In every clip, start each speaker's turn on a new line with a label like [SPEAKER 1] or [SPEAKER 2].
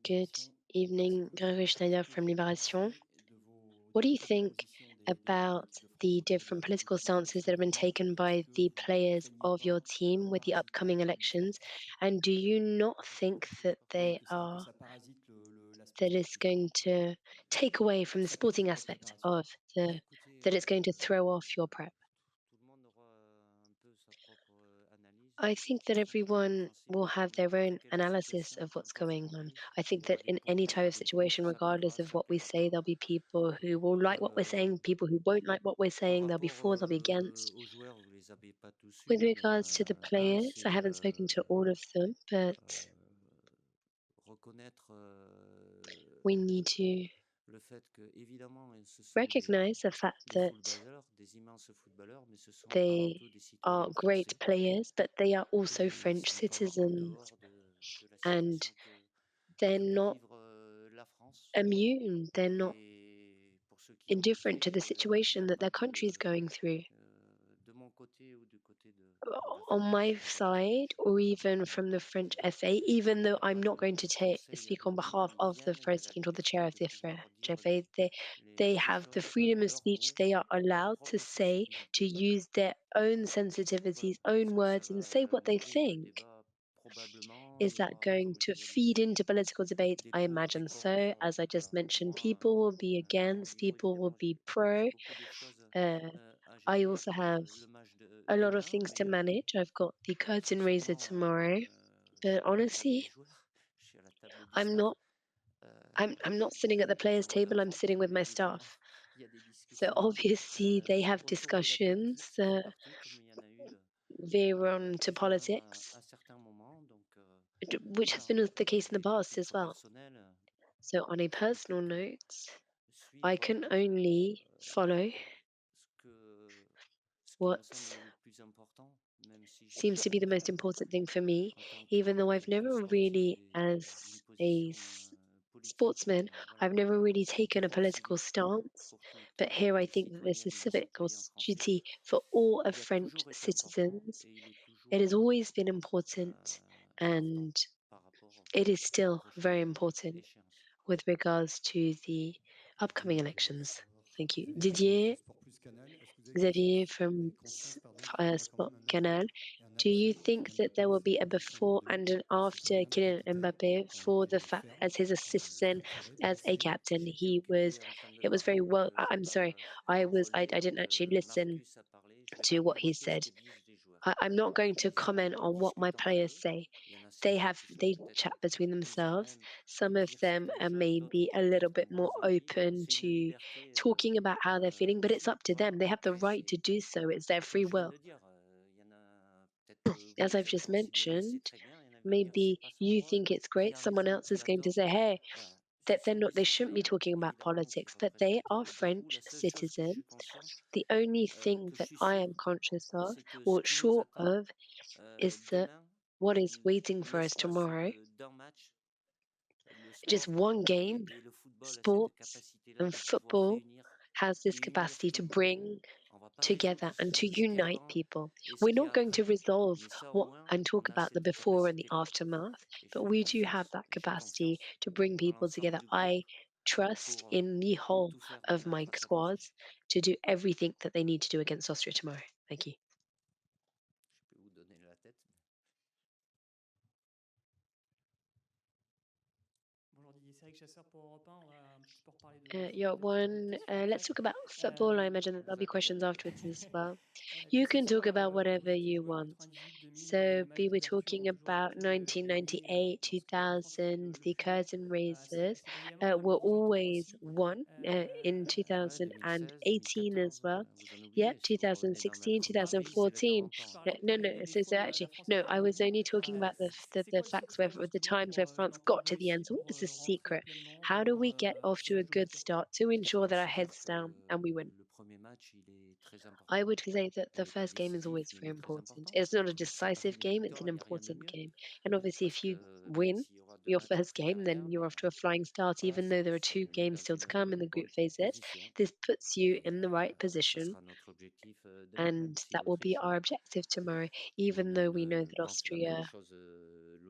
[SPEAKER 1] Good evening, Gregory Schneider from Libération. What do you think about the different political stances that have been taken by the players of your team with the upcoming elections? And do you not think that that it's going to take away from the sporting aspect of that it's going to throw off your prep? I think that everyone will have their own analysis of what's going on. I think that in any type of situation, regardless of what we say, there'll be people who will like what we're saying, people who won't like what we're saying, they'll be for, they'll be against. With regards to the players, I haven't spoken to all of them, but we need to recognize the fact that they are great players, but they are also French citizens, and they're not immune. They're not indifferent to the situation that their country is going through. On my side, or even from the French FA, even though I'm not going to speak on behalf of the president or the chair of the French FA, they have the freedom of speech. They are allowed to say, to use their own sensitivities, own words, and say what they think. Is that going to feed into political debate? I imagine so. As I just mentioned, people will be against, people will be pro. Uh, I also have a lot of things to manage. I've got the curtain raiser tomorrow, but honestly, I'm not. I'm not sitting at the players' table. I'm sitting with my staff. So obviously, they have discussions veer on to politics, which has been the case in the past as well. So on a personal note, I can only follow what seems to be the most important thing for me, even though I've never really, as a sportsman, I've never really taken a political stance. But here I think that there's a civic or duty for all of French citizens. It has always been important, and it is still very important with regards to the upcoming elections. Thank you. Didier, Xavier from Sport Canal, do you think that there will be a before and an after Kylian Mbappe for the fact as his assistant, as a captain? It was very well. I'm sorry, I didn't actually listen to what he said. I'm not going to comment on what my players say. They chat between themselves. Some of them are maybe a little bit more open to talking about how they're feeling, but it's up to them. They have the right to do so. It's their free will. As I've just mentioned, maybe you think it's great. Someone else is going to say, hey, that they shouldn't be talking about politics, but they are French citizens. The only thing that I am conscious of or sure of is that what is waiting for us tomorrow, just one game, sports and football has this capacity to bring together and to unite people. We're not going to resolve what and talk about the before and the aftermath, but we do have that capacity to bring people together. I trust in the whole of my squads to do everything that they need to do against Austria tomorrow. Thank you. Yeah, one. Let's talk about football. I imagine that there'll be questions afterwards as well. You can talk about whatever you want. So, we were talking about 1998, 2000, the curtain raisers were always won in 2018 as well. Yeah, 2016, 2014. No. So actually, no, I was only talking about the facts where the times where France got to the end. So, what was the secret? How do we get off to a good start to ensure that our heads down and we win? I would say that the first game is always very important. It's not a decisive game, it's an important game. And obviously, if you win your first game, then you're off to a flying start, even though there are two games still to come in the group phases. This puts you in the right position, and that will be our objective tomorrow, even though we know that Austria.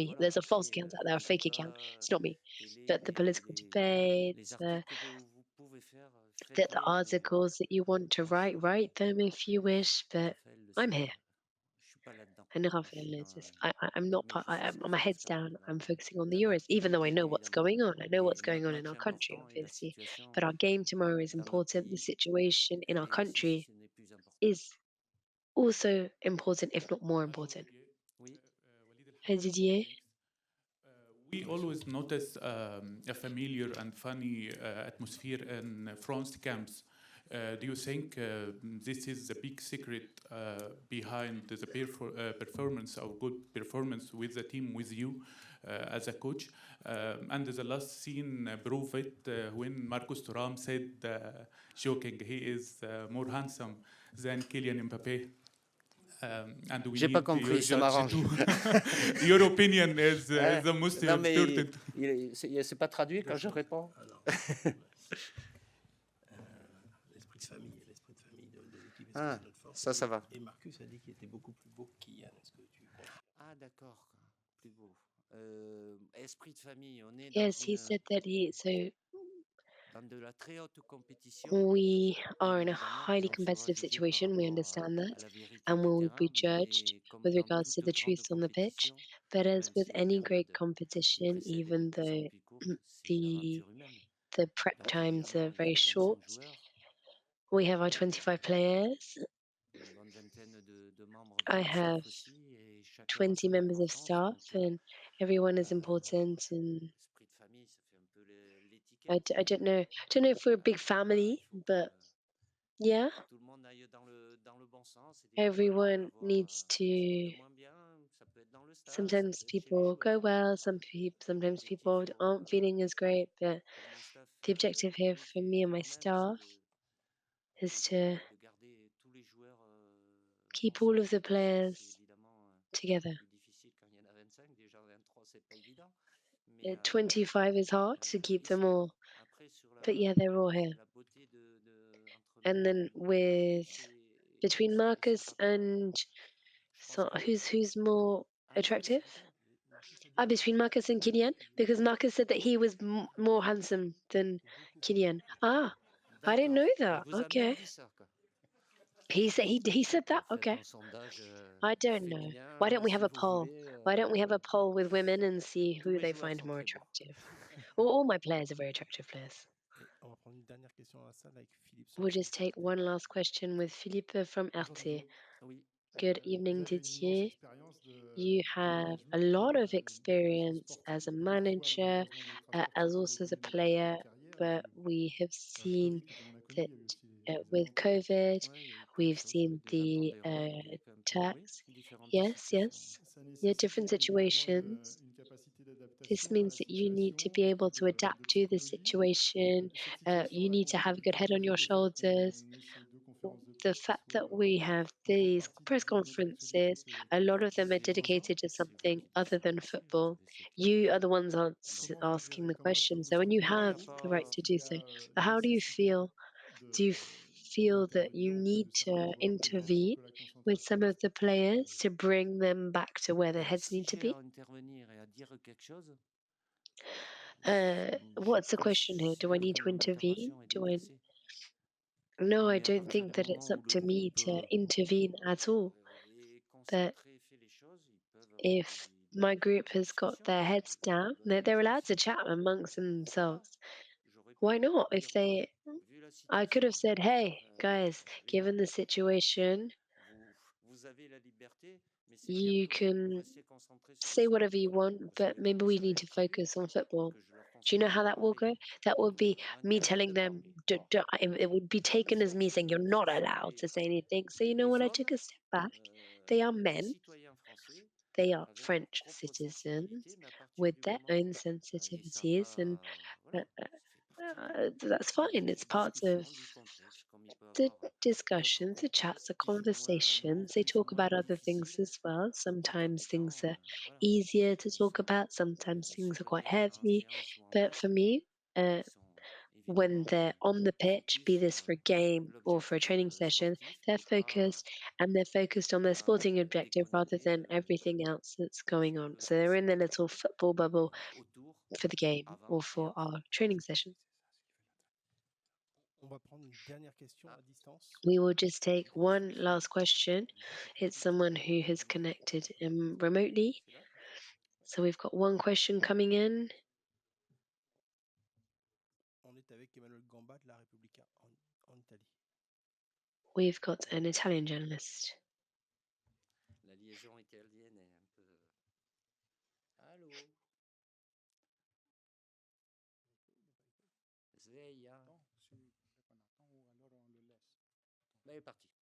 [SPEAKER 1] me.
[SPEAKER 2] voilà,
[SPEAKER 1] There's a false
[SPEAKER 2] après,
[SPEAKER 1] account out there, a fake account.
[SPEAKER 2] débat,
[SPEAKER 1] It's not me. But the
[SPEAKER 2] télé,
[SPEAKER 1] political
[SPEAKER 2] les
[SPEAKER 1] debates,
[SPEAKER 2] articles que vous pouvez faire,
[SPEAKER 1] the
[SPEAKER 2] faites-les,
[SPEAKER 1] articles that you want to write, write them if you wish. But
[SPEAKER 2] Raphaël le
[SPEAKER 1] I'm
[SPEAKER 2] sait,
[SPEAKER 1] here.
[SPEAKER 2] je suis pas là-dedans.
[SPEAKER 1] and Rafael knows this. I'm not part. My head's down. I'm focusing on the Euros, even though I know
[SPEAKER 2] Et
[SPEAKER 1] what's going on. I know what's
[SPEAKER 2] le
[SPEAKER 1] going on in
[SPEAKER 2] match
[SPEAKER 1] our
[SPEAKER 2] est
[SPEAKER 1] country,
[SPEAKER 2] important et la
[SPEAKER 1] obviously.
[SPEAKER 2] situation
[SPEAKER 1] But our game tomorrow is
[SPEAKER 2] dans notre
[SPEAKER 1] important. The
[SPEAKER 2] pays,
[SPEAKER 1] situation in our
[SPEAKER 2] elle est aussi, si
[SPEAKER 1] country
[SPEAKER 2] ce n'est plus importante.
[SPEAKER 1] is also important, if not more
[SPEAKER 3] Alors
[SPEAKER 1] important.
[SPEAKER 3] Didier,
[SPEAKER 2] Oui,
[SPEAKER 3] Walid El
[SPEAKER 1] Hey,
[SPEAKER 3] Harbi from
[SPEAKER 1] Didier.
[SPEAKER 3] MX. We always notice a familiar and funny atmosphere in France camps. Do you think this is the big secret behind the performance or good performance with the team with you as a coach? And the last scene prove it when Marcus Thuram said, joking, he is more handsome than Kylian Mbappe. And we
[SPEAKER 2] j'ai pas
[SPEAKER 3] need your
[SPEAKER 2] compris, ça
[SPEAKER 3] judge
[SPEAKER 2] m'arrange.
[SPEAKER 3] too. Your opinion is
[SPEAKER 2] Hein?
[SPEAKER 3] the most
[SPEAKER 2] Non, mais
[SPEAKER 3] important.
[SPEAKER 2] c'est pas traduit quand je réponds.
[SPEAKER 4] Alors, l'esprit de famille de l'équipe, est-ce que
[SPEAKER 2] Ah,
[SPEAKER 4] c'est notre force?
[SPEAKER 2] ça va.
[SPEAKER 4] Et Marcus a dit qu'il était beaucoup plus beau que Kylian. Est-ce que tu confirmes?
[SPEAKER 2] Ah, d'accord, plus beau. Esprit de famille, on est
[SPEAKER 1] Yes, he said that
[SPEAKER 2] dans de la très haute compétition,
[SPEAKER 1] we
[SPEAKER 2] bien
[SPEAKER 1] are in a
[SPEAKER 2] évidemment, et
[SPEAKER 1] highly
[SPEAKER 2] on sera
[SPEAKER 1] competitive
[SPEAKER 2] jugé par
[SPEAKER 1] situation. We
[SPEAKER 2] rapport
[SPEAKER 1] understand that.
[SPEAKER 2] à la vérité
[SPEAKER 1] And
[SPEAKER 2] du
[SPEAKER 1] we will
[SPEAKER 2] terrain,
[SPEAKER 1] be judged
[SPEAKER 2] mais comme
[SPEAKER 1] with
[SPEAKER 2] dans
[SPEAKER 1] regards to
[SPEAKER 2] toute
[SPEAKER 1] the
[SPEAKER 2] grande
[SPEAKER 1] truth on the pitch.
[SPEAKER 2] compétition,
[SPEAKER 1] But as
[SPEAKER 2] même
[SPEAKER 1] with
[SPEAKER 2] si les
[SPEAKER 1] any great
[SPEAKER 2] périodes qui
[SPEAKER 1] competition,
[SPEAKER 2] précèdent
[SPEAKER 1] even
[SPEAKER 2] sont
[SPEAKER 1] though
[SPEAKER 2] plus courtes, c'est la
[SPEAKER 1] the
[SPEAKER 2] nature humaine.
[SPEAKER 1] the prep
[SPEAKER 2] Donc
[SPEAKER 1] times are
[SPEAKER 2] évidemment, il y a
[SPEAKER 1] very
[SPEAKER 2] les
[SPEAKER 1] short,
[SPEAKER 2] 25 joueurs,
[SPEAKER 1] we have our 25 players.
[SPEAKER 2] une bonne vingtaine de membres
[SPEAKER 1] I
[SPEAKER 2] de staff
[SPEAKER 1] have
[SPEAKER 2] aussi, et chacun a
[SPEAKER 1] 20
[SPEAKER 2] son
[SPEAKER 1] members of
[SPEAKER 2] importance.
[SPEAKER 1] staff,
[SPEAKER 2] Donc,
[SPEAKER 1] and everyone is important. And
[SPEAKER 2] esprit de famille, ça fait un peu l'étiquette.
[SPEAKER 1] I don't know if we're a big
[SPEAKER 2] Il
[SPEAKER 1] family,
[SPEAKER 2] faut
[SPEAKER 1] but
[SPEAKER 2] que
[SPEAKER 1] yeah,
[SPEAKER 2] tout le monde aille dans le bon sens. Et des fois, il peut y
[SPEAKER 1] everyone
[SPEAKER 2] avoir
[SPEAKER 1] needs
[SPEAKER 2] un petit peu
[SPEAKER 1] to.
[SPEAKER 2] moins bien. Ça peut être dans le staff, ça
[SPEAKER 1] Sometimes
[SPEAKER 2] peut être chez les
[SPEAKER 1] people go
[SPEAKER 2] joueurs.
[SPEAKER 1] well, sometimes
[SPEAKER 2] L'objectif
[SPEAKER 1] people aren't feeling as great. But
[SPEAKER 2] pour mon staff
[SPEAKER 1] the objective here
[SPEAKER 2] technique
[SPEAKER 1] for me
[SPEAKER 2] et
[SPEAKER 1] and my
[SPEAKER 2] moi-même, c'est
[SPEAKER 1] staff is to
[SPEAKER 2] de garder tous les joueurs
[SPEAKER 1] keep all
[SPEAKER 2] ensemble.
[SPEAKER 1] of the
[SPEAKER 2] C'est
[SPEAKER 1] players
[SPEAKER 2] évidemment
[SPEAKER 1] together.
[SPEAKER 2] plus difficile quand il y en a 25. Déjà 23, c'est pas évident. Mais
[SPEAKER 1] 25 is hard to keep
[SPEAKER 2] ils
[SPEAKER 1] them
[SPEAKER 2] sont là.
[SPEAKER 1] all,
[SPEAKER 2] Après, sur
[SPEAKER 1] but yeah, they're all here.
[SPEAKER 2] la beauté entre
[SPEAKER 1] And then with
[SPEAKER 2] Marcus
[SPEAKER 1] between
[SPEAKER 2] et son
[SPEAKER 1] Marcus
[SPEAKER 2] papa,
[SPEAKER 1] and
[SPEAKER 2] je pense
[SPEAKER 1] so
[SPEAKER 2] que...
[SPEAKER 1] who's more
[SPEAKER 2] Ah, Marcus,
[SPEAKER 1] attractive?
[SPEAKER 2] pardon.
[SPEAKER 3] Marcus a dit
[SPEAKER 1] Ah,
[SPEAKER 3] que
[SPEAKER 1] between Marcus and Kylian, because Marcus said that he was more handsome than
[SPEAKER 3] était beaucoup plus
[SPEAKER 1] Kylian.
[SPEAKER 3] beau que Kylian.
[SPEAKER 1] Ah, I didn't
[SPEAKER 2] D'accord.
[SPEAKER 1] know
[SPEAKER 2] Il
[SPEAKER 1] that.
[SPEAKER 2] vous a même
[SPEAKER 1] Okay,
[SPEAKER 2] dit ça, quoi.
[SPEAKER 1] he said that.
[SPEAKER 2] Faites
[SPEAKER 1] Okay,
[SPEAKER 2] un sondage
[SPEAKER 1] I don't know. Why
[SPEAKER 2] féminin
[SPEAKER 1] don't we have
[SPEAKER 2] si
[SPEAKER 1] a
[SPEAKER 2] vous
[SPEAKER 1] poll?
[SPEAKER 2] voulez.
[SPEAKER 1] Why don't we have a poll with women and see
[SPEAKER 2] Tous
[SPEAKER 1] who
[SPEAKER 2] mes
[SPEAKER 1] they
[SPEAKER 2] joueurs
[SPEAKER 1] find
[SPEAKER 2] sont
[SPEAKER 1] more
[SPEAKER 2] très beaux.
[SPEAKER 1] attractive? Well, all my players are very attractive players.
[SPEAKER 4] Et on va prendre une dernière question à la salle avec Philippe
[SPEAKER 1] We'll
[SPEAKER 4] Sanson.
[SPEAKER 1] just take one last question with Philippe from
[SPEAKER 3] Bonjour
[SPEAKER 1] RT.
[SPEAKER 3] Didier.
[SPEAKER 2] Oui.
[SPEAKER 1] Good
[SPEAKER 3] Vous
[SPEAKER 1] evening,
[SPEAKER 3] avez une immense
[SPEAKER 1] Didier.
[SPEAKER 3] expérience
[SPEAKER 1] You
[SPEAKER 3] de
[SPEAKER 1] have a
[SPEAKER 3] management,
[SPEAKER 1] lot of
[SPEAKER 3] de direction
[SPEAKER 1] experience as a
[SPEAKER 3] sportive, parfois
[SPEAKER 1] manager,
[SPEAKER 3] malheureusement des
[SPEAKER 1] as
[SPEAKER 3] ultra-sportifs ont
[SPEAKER 1] also as a
[SPEAKER 3] évolué dans
[SPEAKER 1] player,
[SPEAKER 3] votre carrière.
[SPEAKER 1] but we have
[SPEAKER 3] Avec
[SPEAKER 1] seen
[SPEAKER 3] Covid, comme on a connu,
[SPEAKER 1] that
[SPEAKER 3] il y a eu aussi des
[SPEAKER 1] with
[SPEAKER 3] avantages.
[SPEAKER 1] COVID,
[SPEAKER 2] Ouais, il y a eu plein de
[SPEAKER 1] we've
[SPEAKER 2] choses. Oui,
[SPEAKER 1] seen
[SPEAKER 2] des
[SPEAKER 1] the
[SPEAKER 2] impondérables, un peu. Oui,
[SPEAKER 1] tax.
[SPEAKER 2] différentes
[SPEAKER 1] Yes,
[SPEAKER 2] situations.
[SPEAKER 1] yes.
[SPEAKER 3] Ça
[SPEAKER 1] Yeah,
[SPEAKER 3] nécessite
[SPEAKER 1] different
[SPEAKER 3] évidemment
[SPEAKER 1] situations.
[SPEAKER 3] une capacité
[SPEAKER 1] This
[SPEAKER 3] d'adaptation à
[SPEAKER 1] means
[SPEAKER 3] la
[SPEAKER 1] that you need to
[SPEAKER 3] situation,
[SPEAKER 1] be
[SPEAKER 3] beaucoup
[SPEAKER 1] able to
[SPEAKER 3] de
[SPEAKER 1] adapt to the
[SPEAKER 3] psychologie.
[SPEAKER 1] situation.
[SPEAKER 3] Cette situation,
[SPEAKER 1] You
[SPEAKER 3] la
[SPEAKER 1] need to have a good
[SPEAKER 3] compétitivité
[SPEAKER 1] head
[SPEAKER 3] des
[SPEAKER 1] on your
[SPEAKER 3] jours, le fait
[SPEAKER 1] shoulders.
[SPEAKER 3] qu'on ait ces deux conférences de
[SPEAKER 1] The
[SPEAKER 3] presse qui
[SPEAKER 1] fact
[SPEAKER 3] soient
[SPEAKER 1] that we have
[SPEAKER 3] en grande
[SPEAKER 1] these
[SPEAKER 3] partie
[SPEAKER 1] press
[SPEAKER 3] dédiées à notre actualité
[SPEAKER 1] conferences,
[SPEAKER 3] que
[SPEAKER 1] a
[SPEAKER 3] le
[SPEAKER 1] lot of
[SPEAKER 3] coach
[SPEAKER 1] them are
[SPEAKER 2] C'est pour ça.
[SPEAKER 1] dedicated to
[SPEAKER 2] C'est vous
[SPEAKER 1] something
[SPEAKER 2] qui
[SPEAKER 1] other
[SPEAKER 2] décidez
[SPEAKER 1] than
[SPEAKER 2] aussi. Vous
[SPEAKER 1] football.
[SPEAKER 2] avez cette
[SPEAKER 1] You are the ones
[SPEAKER 3] comment vous
[SPEAKER 1] asking
[SPEAKER 3] gérez,
[SPEAKER 1] the
[SPEAKER 3] comment est-ce que
[SPEAKER 1] questions,
[SPEAKER 3] vous
[SPEAKER 1] so and you
[SPEAKER 3] sentez
[SPEAKER 2] Non, il n'y
[SPEAKER 1] have
[SPEAKER 2] a
[SPEAKER 1] the right
[SPEAKER 2] pas.
[SPEAKER 1] to
[SPEAKER 3] qu'il
[SPEAKER 1] do
[SPEAKER 3] y
[SPEAKER 1] so.
[SPEAKER 3] a
[SPEAKER 1] But how do you
[SPEAKER 3] nécessité
[SPEAKER 1] feel? Do you feel that you
[SPEAKER 3] d'intervenir ou
[SPEAKER 1] need
[SPEAKER 3] de certains
[SPEAKER 1] to
[SPEAKER 3] joueurs pour
[SPEAKER 1] intervene
[SPEAKER 3] que la
[SPEAKER 1] with
[SPEAKER 3] concentration
[SPEAKER 1] some of
[SPEAKER 3] reste
[SPEAKER 1] the players to bring them back to where their heads
[SPEAKER 2] Si
[SPEAKER 1] need to
[SPEAKER 2] j'ai à
[SPEAKER 1] be?
[SPEAKER 2] intervenir et à dire quelque chose, je
[SPEAKER 1] What's the question here? Do I
[SPEAKER 2] considère
[SPEAKER 1] need
[SPEAKER 2] que
[SPEAKER 1] to
[SPEAKER 2] mon
[SPEAKER 1] intervene?
[SPEAKER 2] intervention est
[SPEAKER 1] Do I?
[SPEAKER 2] déplacée.
[SPEAKER 1] No, I
[SPEAKER 2] Mais à
[SPEAKER 1] don't
[SPEAKER 2] partir
[SPEAKER 1] think
[SPEAKER 2] du
[SPEAKER 1] that it's
[SPEAKER 2] moment
[SPEAKER 1] up
[SPEAKER 2] où le
[SPEAKER 1] to me
[SPEAKER 2] groupe
[SPEAKER 1] to intervene at all.
[SPEAKER 2] est
[SPEAKER 1] But
[SPEAKER 2] concentré, fait les choses, ils peuvent avoir
[SPEAKER 1] if my group
[SPEAKER 2] des
[SPEAKER 1] has got
[SPEAKER 2] discussions
[SPEAKER 1] their
[SPEAKER 2] et
[SPEAKER 1] heads down,
[SPEAKER 2] bonnes
[SPEAKER 1] they're allowed to
[SPEAKER 2] discussions.
[SPEAKER 1] chat amongst
[SPEAKER 2] Voilà.
[SPEAKER 1] themselves.
[SPEAKER 2] J'aurais
[SPEAKER 1] Why
[SPEAKER 2] pu
[SPEAKER 1] not? If
[SPEAKER 2] dire,
[SPEAKER 1] they,
[SPEAKER 2] vu la
[SPEAKER 1] I could have
[SPEAKER 2] situation,
[SPEAKER 1] said, hey, guys,
[SPEAKER 2] les
[SPEAKER 1] given
[SPEAKER 2] gars,
[SPEAKER 1] the situation,
[SPEAKER 2] vous avez la liberté, mais c'est bien
[SPEAKER 1] you
[SPEAKER 2] que vous
[SPEAKER 1] can
[SPEAKER 2] restiez concentré sur le
[SPEAKER 1] say
[SPEAKER 2] sport.
[SPEAKER 1] whatever you want,
[SPEAKER 2] Parce
[SPEAKER 1] but
[SPEAKER 2] que
[SPEAKER 1] maybe
[SPEAKER 2] comme
[SPEAKER 1] we
[SPEAKER 2] ça va
[SPEAKER 1] need to
[SPEAKER 2] être prévu,
[SPEAKER 1] focus on football.
[SPEAKER 2] que je leur
[SPEAKER 1] Do you know
[SPEAKER 2] conseillerai
[SPEAKER 1] how
[SPEAKER 2] de
[SPEAKER 1] that will
[SPEAKER 2] parler.
[SPEAKER 1] go? That would
[SPEAKER 2] Donc il
[SPEAKER 1] be
[SPEAKER 2] y aura
[SPEAKER 1] me
[SPEAKER 2] intérêt
[SPEAKER 1] telling
[SPEAKER 2] de
[SPEAKER 1] them,
[SPEAKER 2] parler.
[SPEAKER 1] it would be taken as me saying, you're not
[SPEAKER 2] Ce sont
[SPEAKER 1] allowed to say anything. So, you know
[SPEAKER 2] des
[SPEAKER 1] what? I took
[SPEAKER 2] hommes,
[SPEAKER 1] a step back. They are
[SPEAKER 2] des
[SPEAKER 1] men,
[SPEAKER 2] citoyens français,
[SPEAKER 1] they are
[SPEAKER 2] avec leur
[SPEAKER 1] French
[SPEAKER 2] propre sensibilité,
[SPEAKER 1] citizens
[SPEAKER 2] mais à partir
[SPEAKER 1] with
[SPEAKER 2] du
[SPEAKER 1] their
[SPEAKER 2] moment
[SPEAKER 1] own
[SPEAKER 2] ils savent
[SPEAKER 1] sensitivities, and
[SPEAKER 2] pas, voilà, ça fait partie
[SPEAKER 1] that's fine. It's
[SPEAKER 2] des
[SPEAKER 1] part of
[SPEAKER 2] discussions, du contexte, comme il peut y
[SPEAKER 1] the
[SPEAKER 2] avoir d'autres
[SPEAKER 1] discussions, the chats,
[SPEAKER 2] contextes
[SPEAKER 1] the
[SPEAKER 2] plus ou moins
[SPEAKER 1] conversations. They
[SPEAKER 2] plus ou
[SPEAKER 1] talk
[SPEAKER 2] moins
[SPEAKER 1] about other things
[SPEAKER 2] difficiles.
[SPEAKER 1] as well.
[SPEAKER 2] Et en
[SPEAKER 1] Sometimes
[SPEAKER 2] même
[SPEAKER 1] things
[SPEAKER 2] temps,
[SPEAKER 1] are
[SPEAKER 2] voilà,
[SPEAKER 1] easier to
[SPEAKER 2] ils
[SPEAKER 1] talk
[SPEAKER 2] sont
[SPEAKER 1] about, sometimes things are
[SPEAKER 2] sur le
[SPEAKER 1] quite
[SPEAKER 2] terrain en
[SPEAKER 1] heavy.
[SPEAKER 2] séance ou en
[SPEAKER 1] But for
[SPEAKER 2] match,
[SPEAKER 1] me,
[SPEAKER 2] ils sont
[SPEAKER 1] when
[SPEAKER 2] évidemment
[SPEAKER 1] they're on the pitch,
[SPEAKER 2] focus
[SPEAKER 1] be
[SPEAKER 2] sur
[SPEAKER 1] this for a game or for a
[SPEAKER 2] l'objectif
[SPEAKER 1] training session,
[SPEAKER 2] sportif
[SPEAKER 1] they're
[SPEAKER 2] et pas,
[SPEAKER 1] focused and they're focused on their sporting objective rather
[SPEAKER 2] déconnecter
[SPEAKER 1] than everything else that's going
[SPEAKER 2] sur
[SPEAKER 1] on.
[SPEAKER 2] le
[SPEAKER 1] So they're in
[SPEAKER 2] sport
[SPEAKER 1] their little football bubble
[SPEAKER 2] autour,
[SPEAKER 1] for the game or
[SPEAKER 2] avant et
[SPEAKER 1] for
[SPEAKER 2] après.
[SPEAKER 1] our training session.
[SPEAKER 4] On va prendre une dernière question à distance.
[SPEAKER 1] We will just take one last question. It's someone who has connected remotely.
[SPEAKER 2] C'est là?
[SPEAKER 1] So we've got one question coming in.
[SPEAKER 4] On est avec Emmanuel Gamba de La Repubblica en Italie.
[SPEAKER 1] We've got an Italian journalist.
[SPEAKER 2] La liaison italienne est un peu. Allô? Sveglia?
[SPEAKER 3] Attends, si vous voulez qu'on attend ou alors on le laisse.
[SPEAKER 2] Là, il est parti.